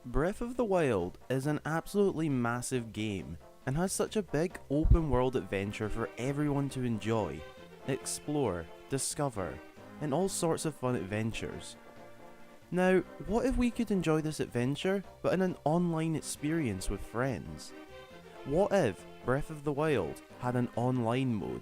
Breath of the Wild is an absolutely massive game and has such a big open world adventure for everyone to enjoy, explore, discover, and all sorts of fun adventures. Now, what if we could enjoy this adventure but in an online experience with friends? What if Breath of the Wild had an online mode?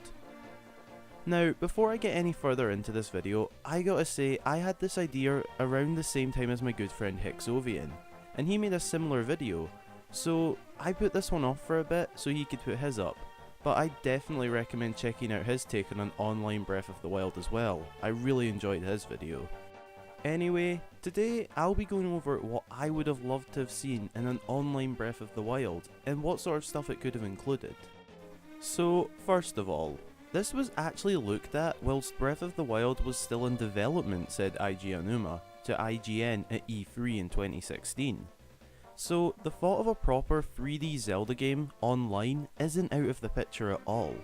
Now, before I get any further into this video, I gotta say I had this idea around the same time as my good friend Hexovian, and he made a similar video, so I put this one off for a bit so he could put his up, but I definitely recommend checking out his take on an online Breath of the Wild as well. I really enjoyed his video. Anyway, today I'll be going over what I would have loved to have seen in an online Breath of the Wild and what sort of stuff it could have included. So, first of all, this was actually looked at whilst Breath of the Wild was still in development, said Eiji Aonuma to IGN at E3 in 2016. So the thought of a proper 3D Zelda game online isn't out of the picture at all,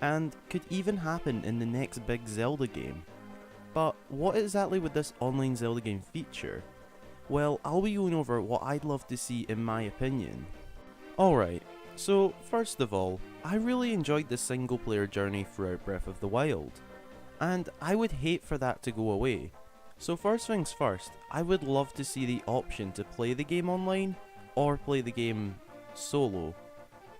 and could even happen in the next big Zelda game. But what exactly would this online Zelda game feature? Well, I'll be going over what I'd love to see in my opinion. Alright, so first of all, I really enjoyed the single player journey throughout Breath of the Wild, and I would hate for that to go away. So first things first, I would love to see the option to play the game online, or play the game solo,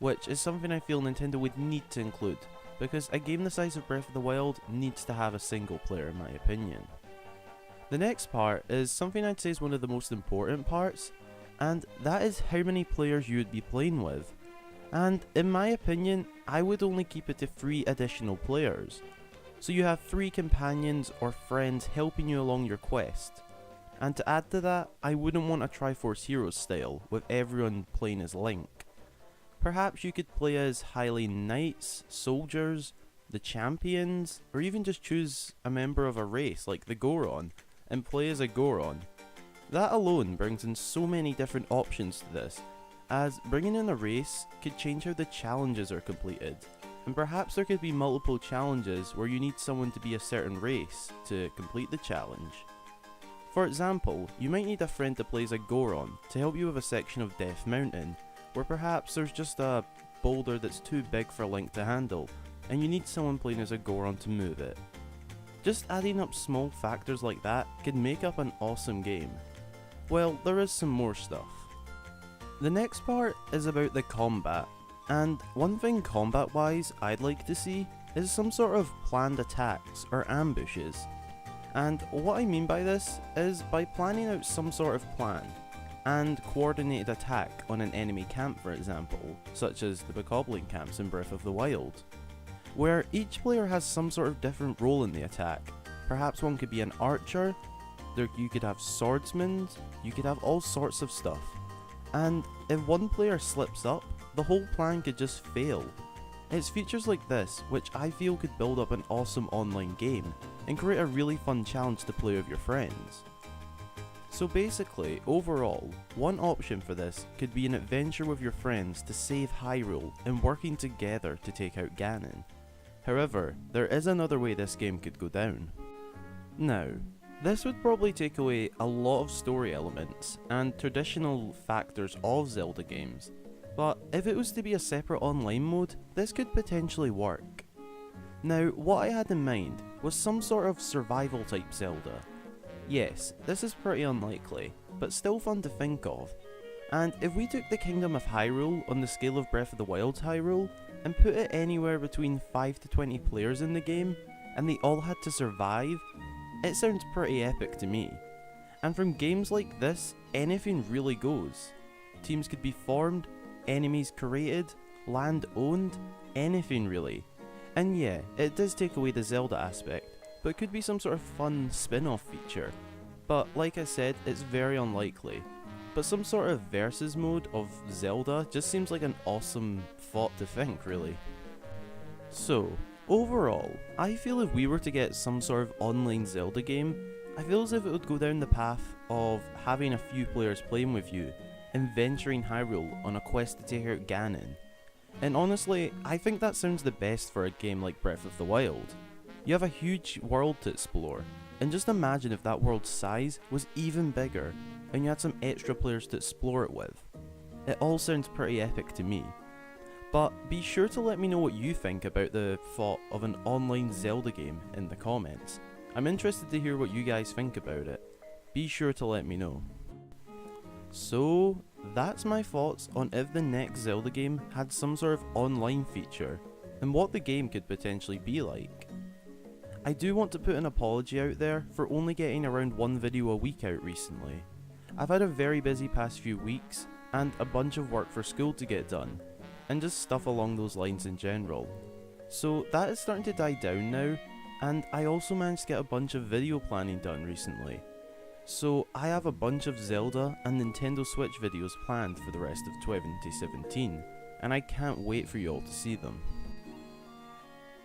which is something I feel Nintendo would need to include, because a game the size of Breath of the Wild needs to have a single player in my opinion. The next part is something I'd say is one of the most important parts, and that is how many players you would be playing with. And in my opinion, I would only keep it to 3 additional players. So you have 3 companions or friends helping you along your quest. And to add to that, I wouldn't want a Triforce Heroes style, with everyone playing as Link. Perhaps you could play as Hylian Knights, Soldiers, the Champions, or even just choose a member of a race like the Goron, and play as a Goron. That alone brings in so many different options to this, as bringing in a race could change how the challenges are completed. And perhaps there could be multiple challenges where you need someone to be a certain race to complete the challenge. For example, you might need a friend to play as a Goron to help you with a section of Death Mountain, where perhaps there's just a boulder that's too big for Link to handle, and you need someone playing as a Goron to move it. Just adding up small factors like that could make up an awesome game. Well, there is some more stuff. The next part is about the combat. And one thing combat wise I'd like to see is some sort of planned attacks or ambushes. And what I mean by this is by planning out some sort of plan and coordinated attack on an enemy camp, for example, such as the Bokoblin camps in Breath of the Wild, where each player has some sort of different role in the attack. Perhaps one could be an archer, you could have swordsmen, you could have all sorts of stuff. And if one player slips up, the whole plan could just fail. It's features like this which I feel could build up an awesome online game and create a really fun challenge to play with your friends. So basically, overall, one option for this could be an adventure with your friends to save Hyrule and working together to take out Ganon. However, there is another way this game could go down. Now, this would probably take away a lot of story elements and traditional factors of Zelda games, but if it was to be a separate online mode, this could potentially work. Now, what I had in mind was some sort of survival type Zelda. Yes, this is pretty unlikely, but still fun to think of. And if we took the Kingdom of Hyrule on the scale of Breath of the Wild's Hyrule, and put it anywhere between 5 to 20 players in the game, and they all had to survive, it sounds pretty epic to me. And from games like this, anything really goes. Teams could be formed, enemies created, land owned, anything really. And yeah, it does take away the Zelda aspect, but it could be some sort of fun spin-off feature. But like I said, it's very unlikely. But some sort of versus mode of Zelda just seems like an awesome thought to think, really. So, overall, I feel if we were to get some sort of online Zelda game, I feel as if it would go down the path of having a few players playing with you, and venturing Hyrule on a quest to take out Ganon. And honestly, I think that sounds the best for a game like Breath of the Wild. You have a huge world to explore, and just imagine if that world's size was even bigger, and you had some extra players to explore it with. It all sounds pretty epic to me. But be sure to let me know what you think about the thought of an online Zelda game in the comments. I'm interested to hear what you guys think about it. Be sure to let me know. So, that's my thoughts on if the next Zelda game had some sort of online feature, and what the game could potentially be like. I do want to put an apology out there for only getting around one video a week out recently. I've had a very busy past few weeks, and a bunch of work for school to get done, and just stuff along those lines in general. So that is starting to die down now, and I also managed to get a bunch of video planning done recently. So I have a bunch of Zelda and Nintendo Switch videos planned for the rest of 2017, and I can't wait for you all to see them.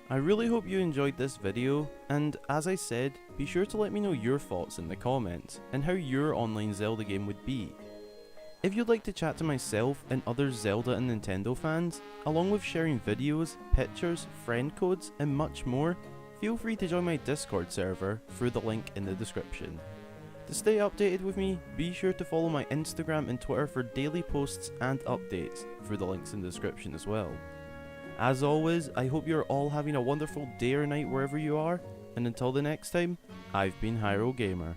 I really hope you enjoyed this video, and as I said, be sure to let me know your thoughts in the comments, and how your online Zelda game would be. If you'd like to chat to myself and other Zelda and Nintendo fans, along with sharing videos, pictures, friend codes, and much more, feel free to join my Discord server through the link in the description. To stay updated with me, be sure to follow my Instagram and Twitter for daily posts and updates through the links in the description as well. As always, I hope you're all having a wonderful day or night wherever you are, and until the next time, I've been Hyrule Gamer.